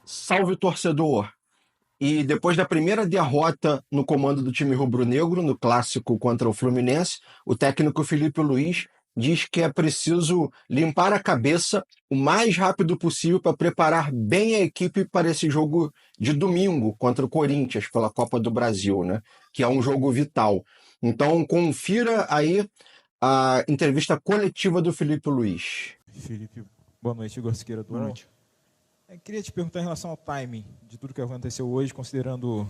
Salve, torcedor! E depois da primeira derrota no comando do time rubro-negro, no clássico contra o Fluminense, o técnico Felipe Luiz diz que é preciso limpar a cabeça o mais rápido possível para preparar bem a equipe para esse jogo de domingo contra o Corinthians pela Copa do Brasil, né? Que é um jogo vital. Então, confira aí a entrevista coletiva do Felipe Luiz. Felipe, boa noite, Igor Siqueira do Boa UOL. noite. Queria te perguntar em relação ao timing de tudo que aconteceu hoje, considerando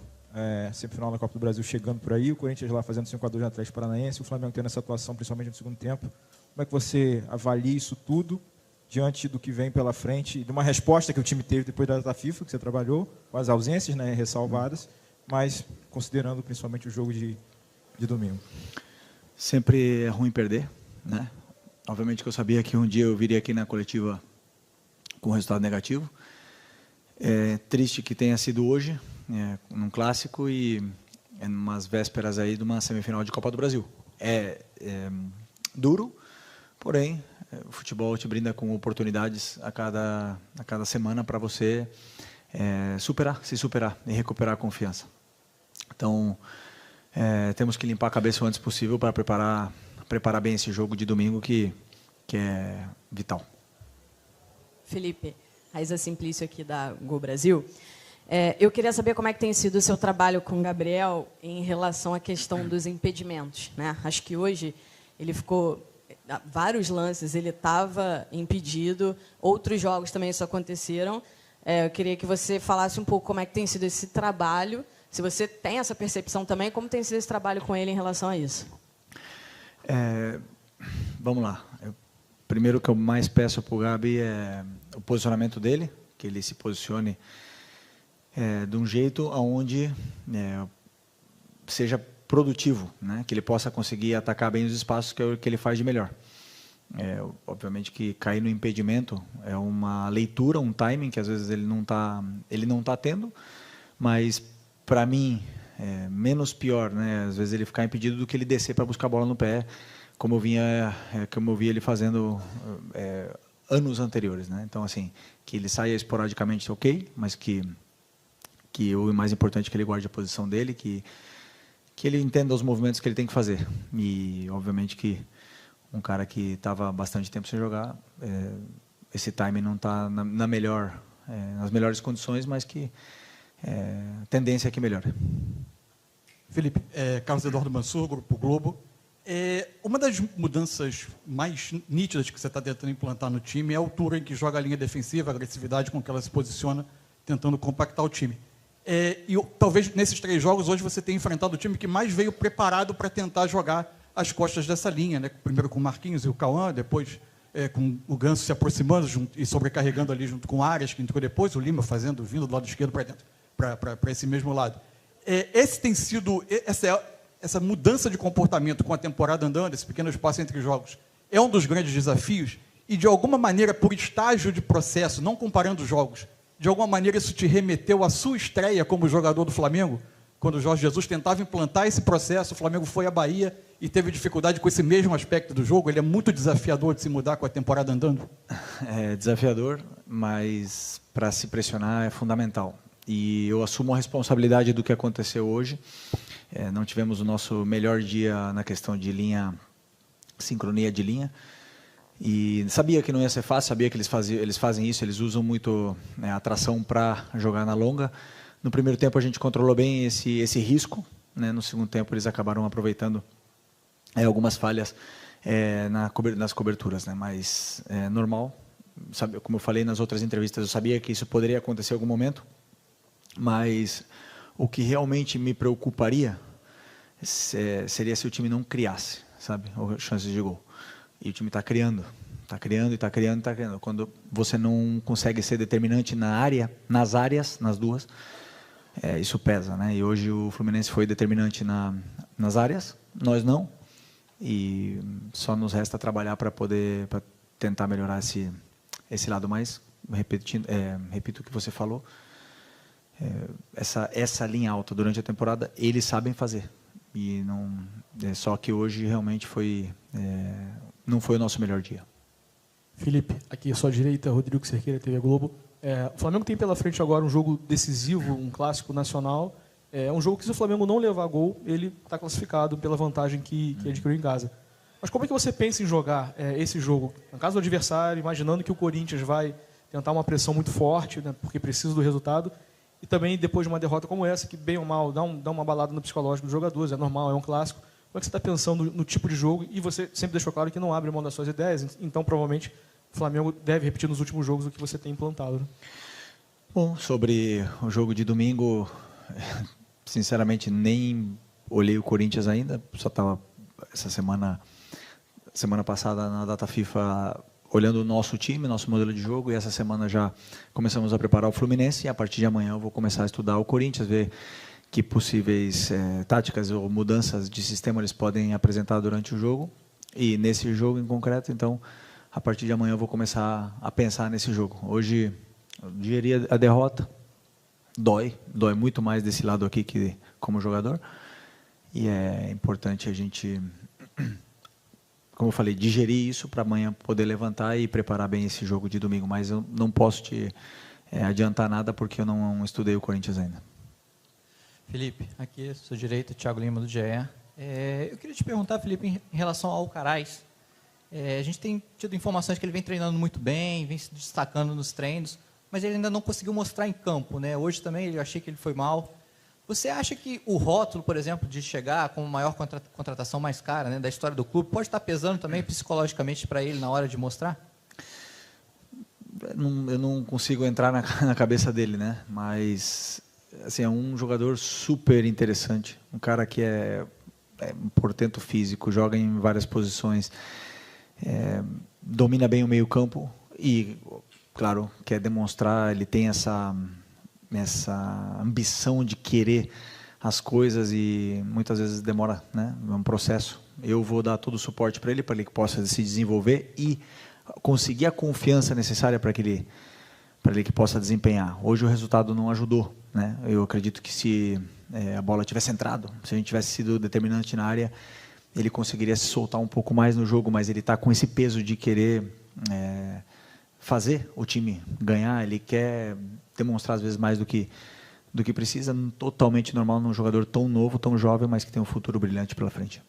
a semifinal da Copa do Brasil chegando por aí, o Corinthians lá fazendo 5-2 no Atlético Paranaense, o Flamengo tendo essa atuação, principalmente no segundo tempo. Como é que você avalia isso tudo diante do que vem pela frente, de uma resposta que o time teve depois da data FIFA, que você trabalhou, com as ausências, né, ressalvadas, mas considerando principalmente o jogo de domingo? Sempre é ruim perder, né? Obviamente que eu sabia que um dia eu viria aqui na coletiva com resultado negativo. É triste que tenha sido hoje, num clássico e em umas vésperas aí de uma semifinal de Copa do Brasil. É duro, porém, o futebol te brinda com oportunidades a cada semana para você se superar e recuperar a confiança. Então, temos que limpar a cabeça o antes possível para preparar bem esse jogo de domingo que é vital. Felipe, Raíza Simplício aqui da Gol Brasil. Eu queria saber como é que tem sido o seu trabalho com o Gabriel em relação à questão dos impedimentos, né? Acho que hoje ele ficou vários lances, ele estava impedido, outros jogos também isso aconteceram. Eu queria que você falasse um pouco como é que tem sido esse trabalho, se você tem essa percepção também, como tem sido esse trabalho com ele em relação a isso. Vamos lá. Primeiro, o que eu mais peço para o Gabi é o posicionamento dele, que ele se posicione de um jeito onde seja produtivo, né? Que ele possa conseguir atacar bem os espaços, que é o que ele faz de melhor. Obviamente que cair no impedimento é uma leitura, um timing que às vezes ele não tá tendo, mas para mim é menos pior, né? Às vezes ele ficar impedido do que ele descer para buscar a bola no pé, como eu vi ele fazendo anos anteriores, né? Então, assim, que ele saia esporadicamente, ok, mas que o mais importante é que ele guarde a posição dele, que ele entenda os movimentos que ele tem que fazer. E, obviamente, que um cara que estava bastante tempo sem jogar, esse time não está nas melhores condições, mas que a tendência é que melhore. Felipe, Carlos Eduardo Mansur, Grupo Globo. Uma das mudanças mais nítidas que você está tentando implantar no time é a altura em que joga a linha defensiva, a agressividade com que ela se posiciona, tentando compactar o time. Talvez nesses 3 jogos, hoje você tenha enfrentado o time que mais veio preparado para tentar jogar as costas dessa linha, né? Primeiro com o Marquinhos e o Cauã, depois com o Ganso se aproximando e sobrecarregando ali junto com o Arias, que entrou depois, o Lima vindo do lado esquerdo para dentro, para esse mesmo lado. Esse tem sido... Essa mudança de comportamento com a temporada andando, esse pequeno espaço entre jogos, é um dos grandes desafios e, de alguma maneira, por estágio de processo, não comparando jogos, de alguma maneira isso te remeteu à sua estreia como jogador do Flamengo, quando o Jorge Jesus tentava implantar esse processo, o Flamengo foi à Bahia e teve dificuldade com esse mesmo aspecto do jogo. Ele é muito desafiador de se mudar com a temporada andando? É desafiador, mas para se pressionar é fundamental. E eu assumo a responsabilidade do que aconteceu hoje. Não tivemos o nosso melhor dia na questão de sincronia de linha. E sabia que não ia ser fácil, sabia que eles fazem isso, eles usam muito a tração para jogar na longa. No primeiro tempo a gente controlou bem esse risco, né? No segundo tempo eles acabaram aproveitando algumas falhas nas coberturas, né? Mas é normal, sabe, como eu falei nas outras entrevistas, eu sabia que isso poderia acontecer em algum momento, mas o que realmente me preocuparia seria se o time não criasse, sabe, chances de gol. E o time está criando. Quando você não consegue ser determinante nas duas, isso pesa, né? E hoje o Fluminense foi determinante nas áreas, nós não. E só nos resta trabalhar para tentar melhorar esse lado mais. Repito o que você falou. Essa linha alta durante a temporada eles sabem fazer. E não, só que hoje realmente não foi o nosso melhor dia. Felipe, aqui à sua direita, Rodrigo Cerqueira, TV Globo. O Flamengo tem pela frente agora um jogo decisivo, um clássico nacional. É um jogo que, se o Flamengo não levar gol, ele está classificado pela vantagem que adquiriu em casa. Mas como é que você pensa em jogar esse jogo? No caso do adversário, imaginando que o Corinthians vai tentar uma pressão muito forte, né, porque precisa do resultado, e também depois de uma derrota como essa, que bem ou mal dá uma balada no psicológico dos jogadores, é normal, é um clássico. Como é que você está pensando no tipo de jogo? E você sempre deixou claro que não abre mão das suas ideias, então provavelmente o Flamengo deve repetir nos últimos jogos o que você tem implantado. Né? Bom, sobre o jogo de domingo, sinceramente nem olhei o Corinthians ainda, só estava essa semana passada na data FIFA olhando o nosso time, nosso modelo de jogo, e essa semana já começamos a preparar o Fluminense, e a partir de amanhã eu vou começar a estudar o Corinthians, ver que possíveis táticas ou mudanças de sistema eles podem apresentar durante o jogo, e nesse jogo em concreto, então, a partir de amanhã eu vou começar a pensar nesse jogo. Hoje, eu digeria a derrota, dói muito mais desse lado aqui que como jogador, e é importante a gente, como eu falei, digerir isso para amanhã poder levantar e preparar bem esse jogo de domingo, mas eu não posso te adiantar nada porque eu não estudei o Corinthians ainda. Felipe, aqui, sua direita, Thiago Lima, do GE. Eu queria te perguntar, Felipe, em relação ao Alcaraz. A gente tem tido informações que ele vem treinando muito bem, vem se destacando nos treinos, mas ele ainda não conseguiu mostrar em campo, né? Hoje também eu achei que ele foi mal. Você acha que o rótulo, por exemplo, de chegar com a maior contratação mais cara, né, da história do clube, pode estar pesando também psicologicamente para ele na hora de mostrar? Eu não consigo entrar na cabeça dele, né? Mas assim, é um jogador super interessante, um cara que é um portento físico, joga em várias posições, domina bem o meio-campo e, claro, quer demonstrar, ele tem essa ambição de querer as coisas e muitas vezes demora, né? É um processo. Eu vou dar todo o suporte para ele que possa se desenvolver e conseguir a confiança necessária para ele que possa desempenhar. Hoje o resultado não ajudou, né? Eu acredito que se a bola tivesse entrado, se a gente tivesse sido determinante na área, ele conseguiria se soltar um pouco mais no jogo, mas ele está com esse peso de querer fazer o time ganhar, ele quer demonstrar às vezes mais do que precisa, totalmente normal num jogador tão novo, tão jovem, mas que tem um futuro brilhante pela frente.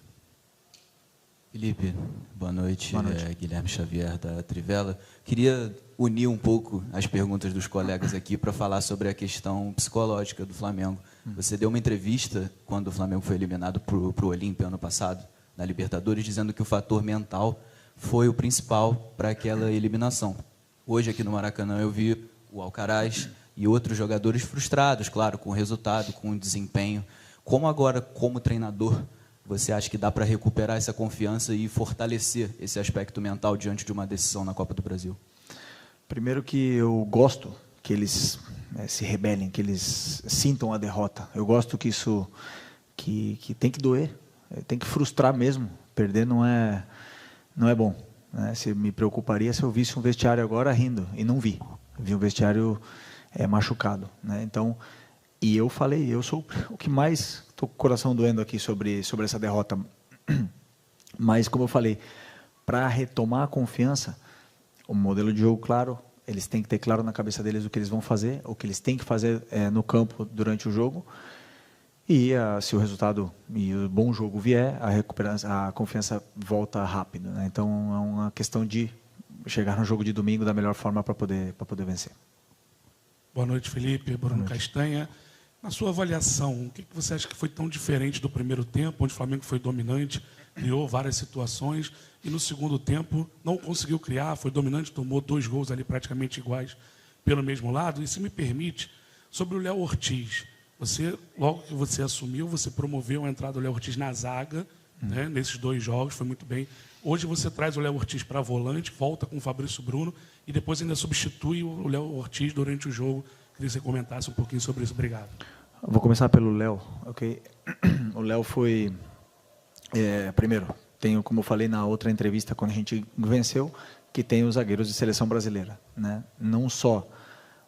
Felipe, boa noite. Boa noite. Guilherme Xavier, da Trivela. Queria unir um pouco as perguntas dos colegas aqui para falar sobre a questão psicológica do Flamengo. Você deu uma entrevista quando o Flamengo foi eliminado para o Olímpia ano passado, na Libertadores, dizendo que o fator mental foi o principal para aquela eliminação. Hoje, aqui no Maracanã, eu vi o Alcaraz e outros jogadores frustrados, claro, com o resultado, com o desempenho. Como agora, como treinador, você acha que dá para recuperar essa confiança e fortalecer esse aspecto mental diante de uma decisão na Copa do Brasil? Primeiro que eu gosto que eles se rebelem, que eles sintam a derrota. Eu gosto que isso que tem que doer, tem que frustrar mesmo. Perder não é bom, né? Se me preocuparia se eu visse um vestiário agora rindo, e não vi. Vi um vestiário machucado, né? Então, e eu falei, eu sou o que mais estou com o coração doendo aqui sobre essa derrota. Mas, como eu falei, para retomar a confiança, o modelo de jogo claro, eles têm que ter claro na cabeça deles o que eles vão fazer, o que eles têm que fazer no campo durante o jogo. E se o resultado e o bom jogo vier, a confiança volta rápido, né? Então, é uma questão de chegar no jogo de domingo da melhor forma para poder vencer. Boa noite, Felipe. Bruno Castanha. Na sua avaliação, o que você acha que foi tão diferente do primeiro tempo, onde o Flamengo foi dominante, criou várias situações, e no segundo tempo não conseguiu criar, foi dominante, tomou 2 gols ali praticamente iguais pelo mesmo lado? E se me permite, sobre o Léo Ortiz, logo que você assumiu, você promoveu a entrada do Léo Ortiz na zaga, né, nesses 2 jogos, foi muito bem. Hoje você traz o Léo Ortiz para volante, volta com o Fabrício Bruno e depois ainda substitui o Léo Ortiz durante o jogo. Queria que você comentasse um pouquinho sobre isso. Obrigado. Vou começar pelo Léo. Okay. O Léo foi... primeiro, como eu falei na outra entrevista, quando a gente venceu, que tem os zagueiros de seleção brasileira, né? Não só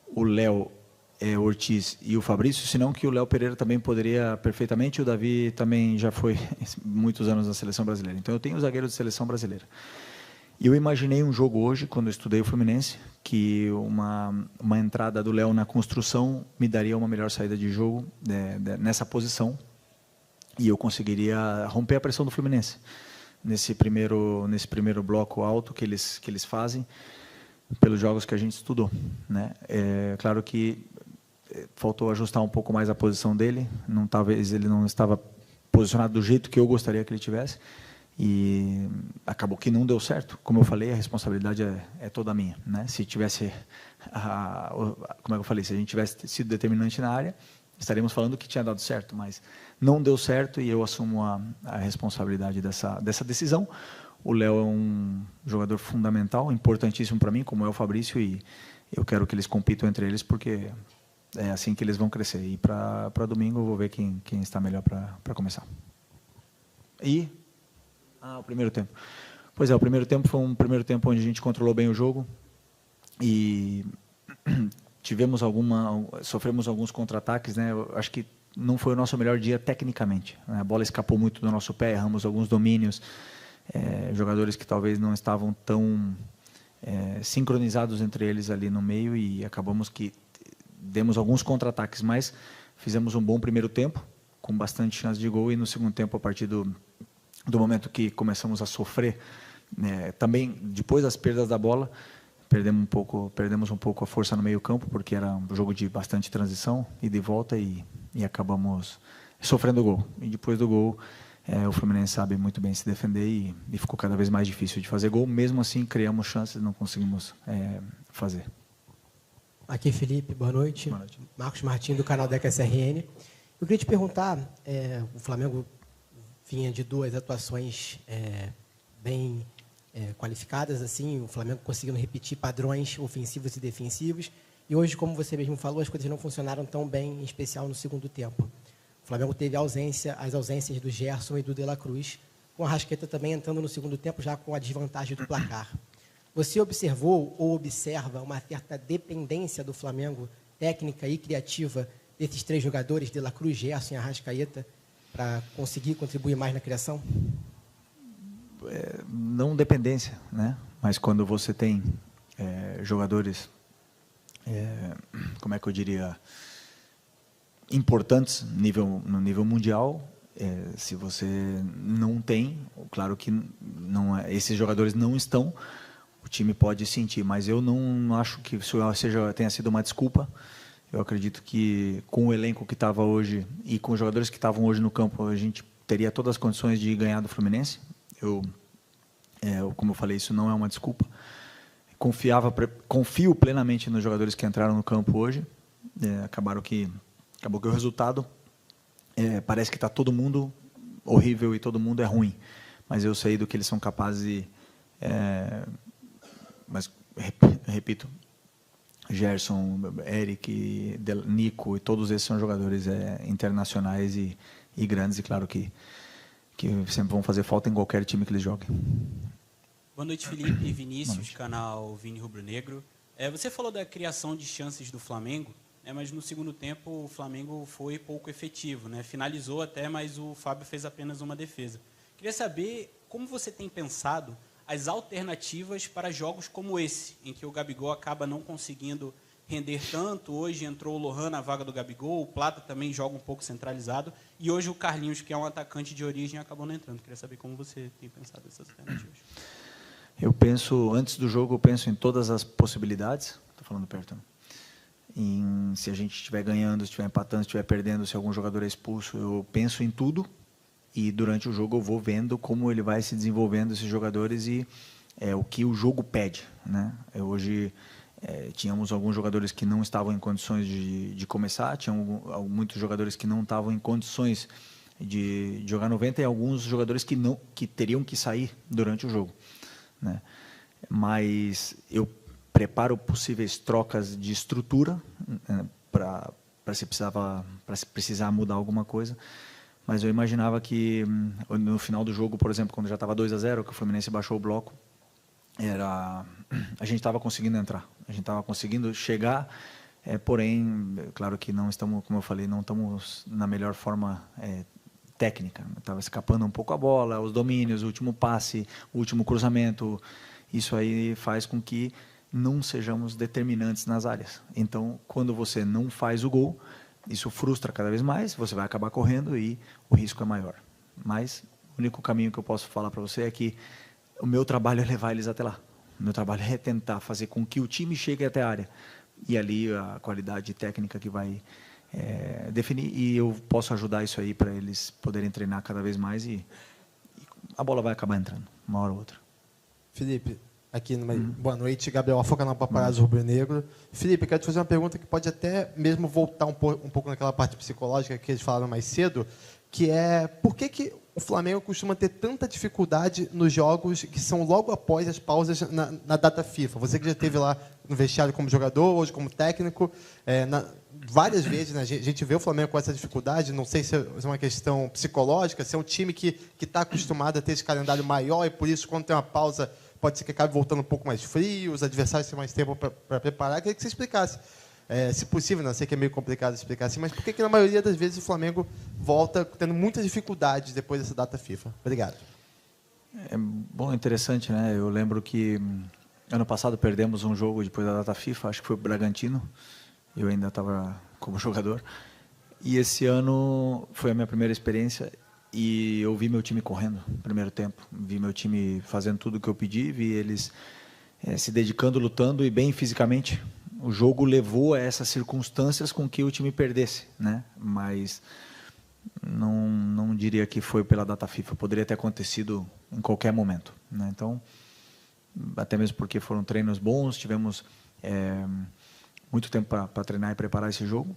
o Léo Ortiz e o Fabrício, senão que o Léo Pereira também poderia perfeitamente, e o Davi também já foi muitos anos na seleção brasileira. Então eu tenho os zagueiros de seleção brasileira. E eu imaginei um jogo hoje, quando eu estudei o Fluminense, que uma entrada do Léo na construção me daria uma melhor saída de jogo nessa posição, e eu conseguiria romper a pressão do Fluminense nesse primeiro bloco alto que eles fazem, pelos jogos que a gente estudou, né? Claro que faltou ajustar um pouco mais a posição dele, talvez ele não estava posicionado do jeito que eu gostaria que ele tivesse, e acabou que não deu certo. Como eu falei, a responsabilidade é toda minha, né? Se tivesse, como é que eu falei, se a gente tivesse sido determinante na área, estaríamos falando que tinha dado certo, mas não deu certo, e eu assumo a responsabilidade dessa decisão. O Léo é um jogador fundamental, importantíssimo para mim, como é o Fabrício, e eu quero que eles compitam entre eles, porque é assim que eles vão crescer. E para domingo eu vou ver quem está melhor para começar. O primeiro tempo. Pois é, o primeiro tempo foi um primeiro tempo onde a gente controlou bem o jogo e sofremos alguns contra-ataques, né? Eu acho que não foi o nosso melhor dia tecnicamente, né? A bola escapou muito do nosso pé, erramos alguns domínios, jogadores que talvez não estavam tão sincronizados entre eles ali no meio, e acabamos que demos alguns contra-ataques, mas fizemos um bom primeiro tempo, com bastante chance de gol, e no segundo tempo, a partir do momento que começamos a sofrer, também depois das perdas da bola, perdemos um pouco a força no meio campo, porque era um jogo de bastante transição e de volta, e acabamos sofrendo o gol. E depois do gol, o Fluminense sabe muito bem se defender, e ficou cada vez mais difícil de fazer gol. Mesmo assim, criamos chances e não conseguimos fazer. Aqui, Felipe, boa noite. Boa noite. Marcos Martins, do canal Deca SRN. Eu queria te perguntar, o Flamengo vinha de 2 atuações bem qualificadas, assim, o Flamengo conseguindo repetir padrões ofensivos e defensivos, e hoje, como você mesmo falou, as coisas não funcionaram tão bem, em especial no segundo tempo. O Flamengo teve as ausências do Gerson e do De La Cruz, com a Arrascaeta também entrando no segundo tempo já com a desvantagem do placar. Você observou ou observa uma certa dependência do Flamengo, técnica e criativa, desses 3 jogadores, De La Cruz, Gerson e Arrascaeta, para conseguir contribuir mais na criação? Não dependência, né? Mas quando você tem jogadores, como é que eu diria, importantes no nível mundial, se você não tem, claro que esses jogadores não estão, o time pode sentir, mas eu não acho que isso tenha sido uma desculpa. Eu acredito que com o elenco que estava hoje e com os jogadores que estavam hoje no campo, a gente teria todas as condições de ganhar do Fluminense. Como eu falei, isso não é uma desculpa. Confio plenamente nos jogadores que entraram no campo hoje. Acabou que o resultado parece que está todo mundo horrível e todo mundo é ruim. Mas eu sei do que eles são capazes mas, repito, Gerson, Eric, Nico, e todos esses são jogadores internacionais e grandes, e claro que sempre vão fazer falta em qualquer time que eles joguem. Boa noite, Felipe e Vinícius, canal Vini Rubro Negro. Você falou da criação de chances do Flamengo, mas no segundo tempo o Flamengo foi pouco efetivo, né? Finalizou até, mas o Fábio fez apenas uma defesa. Queria saber como você tem pensado as alternativas para jogos como esse, em que o Gabigol acaba não conseguindo render tanto. Hoje entrou o Lohan na vaga do Gabigol, o Plata também joga um pouco centralizado, e hoje o Carlinhos, que é um atacante de origem, acabou não entrando. Queria saber como você tem pensado essas alternativas. Antes do jogo, eu penso em todas as possibilidades. Estou falando perto, né? Se a gente estiver ganhando, se estiver empatando, se estiver perdendo, se algum jogador é expulso, eu penso em tudo. E durante o jogo eu vou vendo como ele vai se desenvolvendo, esses jogadores, e o que o jogo pede, né? Hoje tínhamos alguns jogadores que não estavam em condições de começar, tinha muitos jogadores que não estavam em condições de jogar 90, e alguns jogadores que teriam que sair durante o jogo, né? Mas eu preparo possíveis trocas de estrutura, para se precisar mudar alguma coisa. Mas eu imaginava que no final do jogo, por exemplo, quando já estava 2-0, que o Fluminense baixou o bloco, a gente estava conseguindo entrar, a gente estava conseguindo chegar, porém, claro que não estamos, como eu falei, não estamos na melhor forma técnica. Estava escapando um pouco a bola, os domínios, o último passe, o último cruzamento, Isso aí faz com que não sejamos determinantes nas áreas. Então, quando você não faz o gol, isso frustra cada vez mais, você vai acabar correndo e o risco é maior. Mas o único caminho que eu posso falar para você é que o meu trabalho é levar eles até lá. O meu trabalho é tentar fazer com que o time chegue até a área. E ali a qualidade técnica que vai definir. E eu posso ajudar isso aí para eles poderem treinar cada vez mais e a bola vai acabar entrando, uma hora ou outra. Felipe, aqui boa noite, Gabriel Afoca na Paparazzo Rubro Negro. Felipe, quero te fazer uma pergunta que pode até mesmo voltar um pouco naquela parte psicológica que eles falaram mais cedo, que é por que o Flamengo costuma ter tanta dificuldade nos jogos que são logo após as pausas na data FIFA. Você que já esteve lá no vestiário como jogador, hoje como técnico, várias vezes, né, a gente vê o Flamengo com essa dificuldade, não sei se é uma questão psicológica, se é um time que está acostumado a ter esse calendário maior e por isso, quando tem uma pausa, pode ser que acabe voltando um pouco mais frio, os adversários têm mais tempo para preparar. Eu queria que você explicasse, se possível, não sei que é meio complicado explicar assim, mas por que na maioria das vezes o Flamengo volta tendo muitas dificuldades depois dessa data FIFA? Obrigado. É bom, interessante, né? Eu lembro que ano passado perdemos um jogo depois da data FIFA, acho que foi o Bragantino, eu ainda estava como jogador, e esse ano foi a minha primeira experiência e eu vi meu time correndo no primeiro tempo, vi meu time fazendo tudo o que eu pedi, vi eles se dedicando, lutando e bem fisicamente. O jogo levou a essas circunstâncias com que o time perdesse, né? Mas não diria que foi pela data FIFA, poderia ter acontecido em qualquer momento, né? Então, até mesmo porque foram treinos bons, tivemos muito tempo para treinar e preparar esse jogo,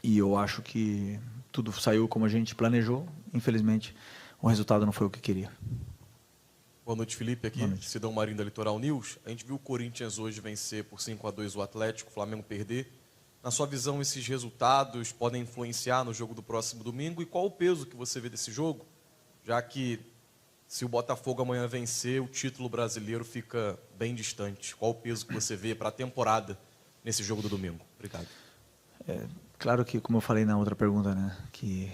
e eu acho que tudo saiu como a gente planejou. Infelizmente, o resultado não foi o que queria. Boa noite, Felipe. Aqui, Sidão Marinho da Litoral News. A gente viu o Corinthians hoje vencer por 5-2 o Atlético, o Flamengo perder. Na sua visão, esses resultados podem influenciar no jogo do próximo domingo? E qual o peso que você vê desse jogo? Já que, se o Botafogo amanhã vencer, o título brasileiro fica bem distante. Qual o peso que você vê para a temporada nesse jogo do domingo? Obrigado. Claro que, como eu falei na outra pergunta, né, que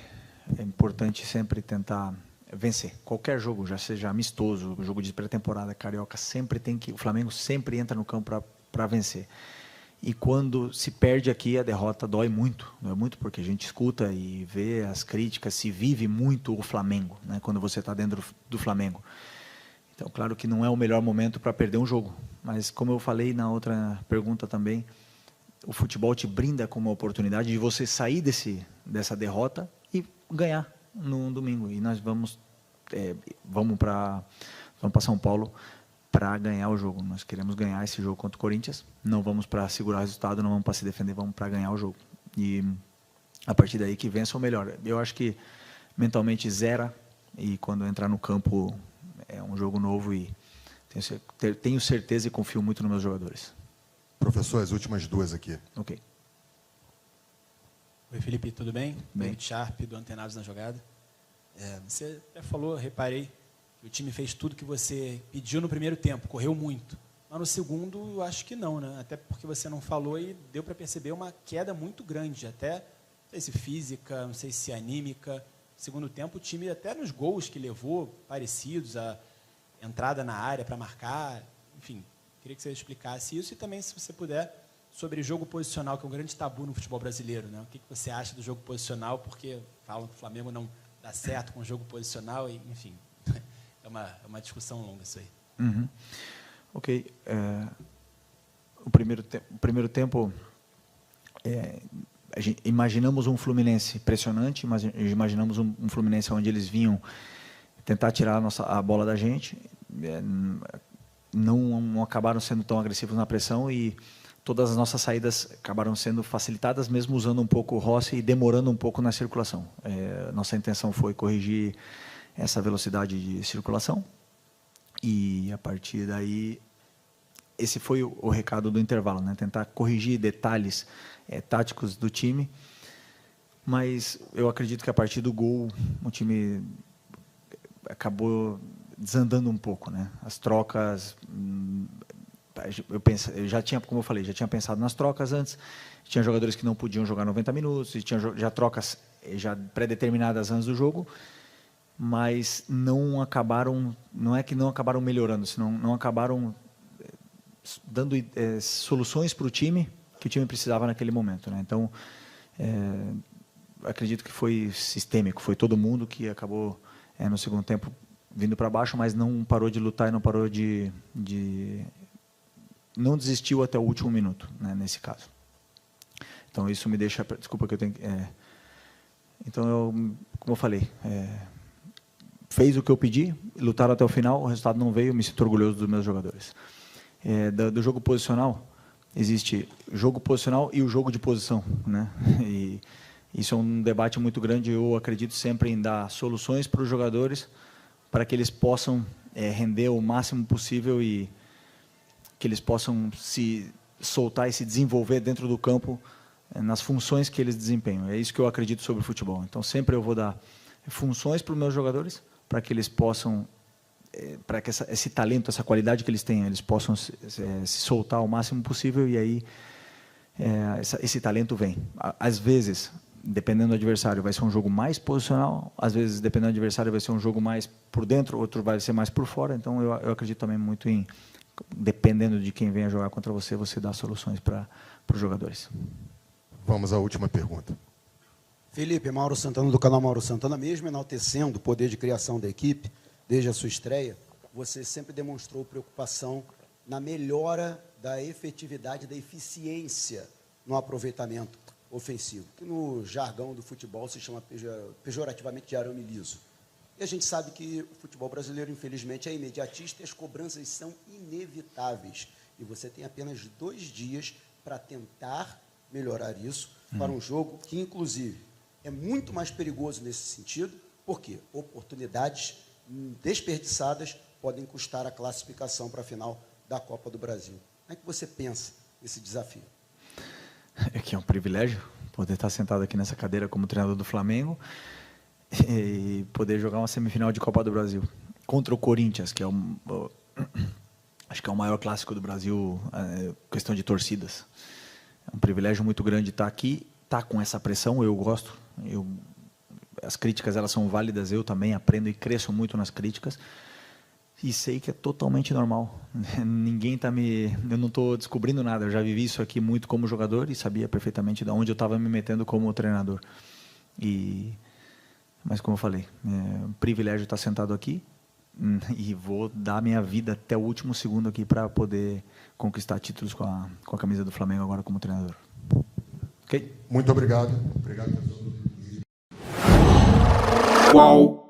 é importante sempre tentar vencer. Qualquer jogo, já seja amistoso, jogo de pré-temporada, carioca, o Flamengo sempre entra no campo para vencer. E quando se perde aqui, a derrota dói muito porque a gente escuta e vê as críticas, se vive muito o Flamengo, né, quando você está dentro do Flamengo. Então, claro que não é o melhor momento para perder um jogo, mas como eu falei na outra pergunta também, o futebol te brinda com uma oportunidade de você sair dessa derrota e ganhar no domingo. E nós vamos para São Paulo para ganhar o jogo. Nós queremos ganhar esse jogo contra o Corinthians. Não vamos para segurar o resultado, não vamos para se defender, vamos para ganhar o jogo. E a partir daí que vença o melhor. Eu acho que mentalmente zera, e quando entrar no campo é um jogo novo e tenho certeza e confio muito nos meus jogadores. Professor, as últimas duas aqui. Ok. Oi, Felipe, tudo bem? Bem. David Sharp, do Antenados na Jogada. Você até falou, reparei, que o time fez tudo que você pediu no primeiro tempo, correu muito. Mas no segundo, eu acho que não, né? Até porque você não falou e deu para perceber uma queda muito grande, até, não sei se física, não sei se anímica. No segundo tempo, o time, até nos gols que levou, parecidos, a entrada na área para marcar, enfim. Queria que você explicasse isso e também, se você puder, sobre jogo posicional, que é um grande tabu no futebol brasileiro, né? O que você acha do jogo posicional? Porque falam que o Flamengo não dá certo com o jogo posicional, e, enfim, é uma discussão longa isso aí. Uhum. Ok. O primeiro tempo, imaginamos um Fluminense impressionante, mas imaginamos um Fluminense onde eles vinham tentar tirar a bola da gente. Não acabaram sendo tão agressivos na pressão e todas as nossas saídas acabaram sendo facilitadas, mesmo usando um pouco o Rossi e demorando um pouco na circulação. Nossa intenção foi corrigir essa velocidade de circulação e, a partir daí, esse foi o recado do intervalo, né? Tentar corrigir detalhes táticos do time, mas eu acredito que, a partir do gol, o time acabou desandando um pouco, né? As trocas, eu já tinha, como eu falei, já tinha pensado nas trocas antes. Tinha jogadores que não podiam jogar 90 minutos, e tinha já trocas já pré-determinadas antes do jogo, mas não acabaram, não é que não acabaram melhorando, senão não acabaram dando soluções para o time que o time precisava naquele momento, né? Então, acredito que foi sistêmico, foi todo mundo que acabou no segundo tempo vindo para baixo, mas não parou de lutar e não parou não desistiu até o último minuto, né, nesse caso. Então isso me deixa, desculpa que eu tenho, então como eu falei, fez o que eu pedi, lutaram até o final, o resultado não veio, me sinto orgulhoso dos meus jogadores. Do jogo posicional, existe jogo posicional e o jogo de posição, né? E isso é um debate muito grande. Eu acredito sempre em dar soluções para os jogadores para que eles possam render o máximo possível e que eles possam se soltar e se desenvolver dentro do campo nas funções que eles desempenham. É isso que eu acredito sobre o futebol. Então, sempre eu vou dar funções para os meus jogadores para que eles possam, para que esse talento, essa qualidade que eles têm, eles possam se soltar o máximo possível e aí esse talento vem. Às vezes, dependendo do adversário, vai ser um jogo mais posicional, às vezes, dependendo do adversário, vai ser um jogo mais por dentro, outro vai ser mais por fora. Então, eu acredito também muito em, dependendo de quem venha jogar contra você, você dá soluções para os jogadores. Vamos à última pergunta. Felipe, Mauro Santana, do canal Mauro Santana, mesmo enaltecendo o poder de criação da equipe, desde a sua estreia, você sempre demonstrou preocupação na melhora da efetividade, da eficiência no aproveitamento ofensivo, que no jargão do futebol se chama pejorativamente de arame liso. E a gente sabe que o futebol brasileiro, infelizmente, é imediatista e as cobranças são inevitáveis. E você tem apenas 2 dias para tentar melhorar isso para um jogo que, inclusive, é muito mais perigoso nesse sentido, porque oportunidades desperdiçadas podem custar a classificação para a final da Copa do Brasil. Como é que você pensa nesse desafio? É que é um privilégio poder estar sentado aqui nessa cadeira como treinador do Flamengo e poder jogar uma semifinal de Copa do Brasil contra o Corinthians, que é acho que é o maior clássico do Brasil, questão de torcidas. É um privilégio muito grande estar aqui, estar com essa pressão. Eu gosto, as críticas elas são válidas, eu também aprendo e cresço muito nas críticas e sei que é totalmente normal. Ninguém eu não estou descobrindo nada, eu já vivi isso aqui muito como jogador e sabia perfeitamente de onde eu estava me metendo como treinador. Mas como eu falei, é um privilégio estar sentado aqui e vou dar minha vida até o último segundo aqui para poder conquistar títulos com a camisa do Flamengo agora como treinador. Ok? Muito obrigado. Obrigado, pessoal. Qual?